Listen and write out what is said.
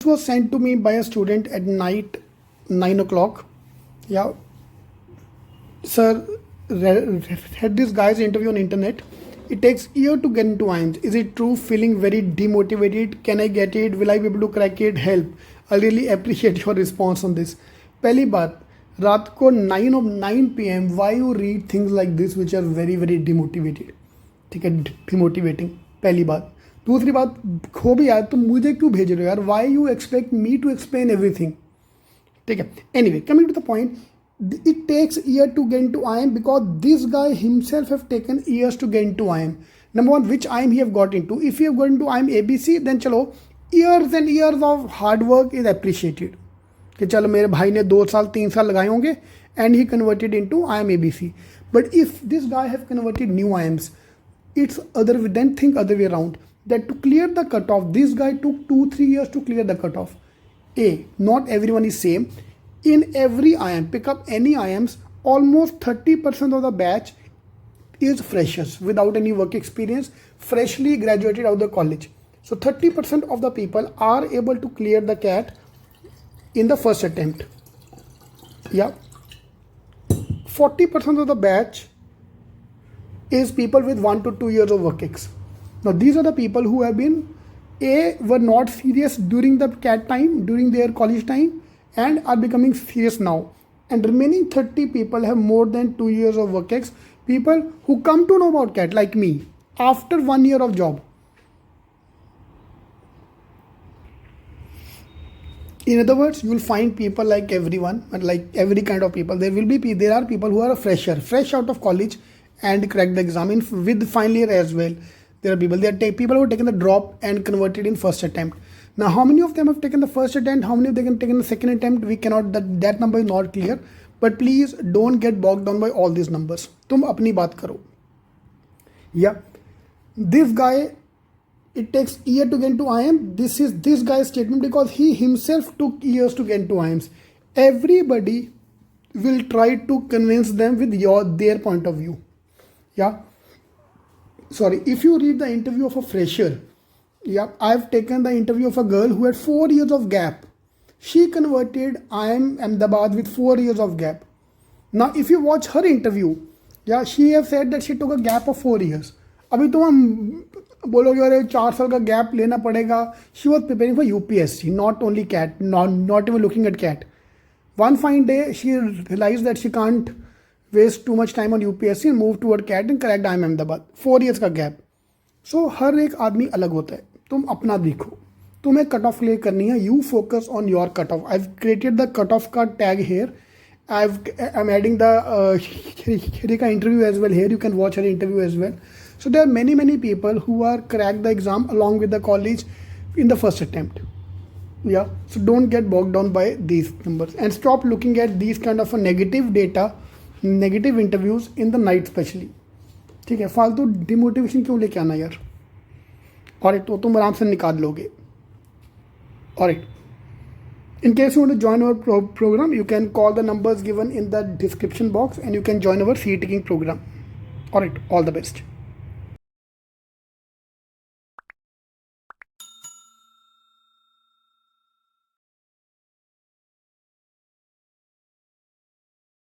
was sent to me by a student at night 9 o'clock. Yeah, sir, had this guy's interview on internet. It takes year to get into IIMS. Is it true? Feeling very demotivated. Can I get it? Will I be able to crack it? Help. I really appreciate your response on this. पहली बात, रात को 9 PM, why you read things like this which are very very demotivated? ठीक है, demotivating, पहली बात. दूसरी बात, खो भी यार, तुम मुझे क्यों भेज रहे हो यार? Why you expect me to explain everything? ठीक है, anyway, coming to the point, it takes year to get into IIM because this guy himself have taken years to get into IIM. Number one, which IIM he have got into? If he have got into IIM ABC, then चलो years and years of hard work is appreciated. कि चलो मेरे भाई ने 2 साल 3 साल लगाए होंगे and he converted into IIM ABC. But if this guy have converted new IIMs, it's other, then think other way around. That to clear the cutoff, this guy took 2-3 years to clear the cutoff. Not everyone is same. In every IIM, pick up any IIMs, almost 30% of the batch is freshers without any work experience, freshly graduated out of the college. So 30% of the people are able to clear the CAT in the first attempt. Yeah. 40% of the batch is people with 1 to 2 years of work ex. Now these are the people who have been were not serious during the CAT time, during their college time, and are becoming serious now. And remaining 30 people have more than 2 years of work ex. People who come to know about CAT like me after 1 year of job. In other words, you will find people like everyone, like every kind of people. There are people who are a fresher, fresh out of college and crack the exam with final year as well. There are people who have taken the drop and converted in first attempt. Now, how many of them have taken the first attempt? How many of them have taken the second attempt? We cannot, that number is not clear. But please don't get bogged down by all these numbers. तुम अपनी बात करो. Yeah, this guy, it takes year to get into IIM. This is this guy's statement because he himself took years to get into IIMs. Everybody will try to convince them with their point of view. Yeah. Sorry, if you read the interview of a fresher, yeah, I've taken the interview of a girl who had 4 years of gap. She converted IIM Ahmedabad with 4 years of gap. Now, if you watch her interview, yeah, she have said that she took a gap of 4 years. अभी तो हम बोलोगे अरे 4 साल का gap लेना पड़ेगा. She was preparing for UPSC, not only CAT, not even looking at CAT. One fine day, she realized that she can't waste too much time on UPSC and move toward CAT and cracked IIM Ahmedabad. 4 years का gap. सो हर एक आदमी अलग होता है. तुम अपना देखो, तुम्हें कट ऑफ क्लियर करनी है. You focus on your cut off. I have created the cut off का tag here. I am adding the का interview as well here. You can watch her interview as well. So there are many people who are crack the exam along with the college in the first attempt. Yeah, so don't get bogged down by these numbers and stop looking at these kind of a negative data, negative interviews in the night especially. ठीक है, फालतू demotivation क्यों लेके आना यार. Alright, तो तुम आराम से निकाल लोगे. Alright, in case you want to join our program, you can call the numbers given in the description box and you can join our CE taking program. Alright, all the best.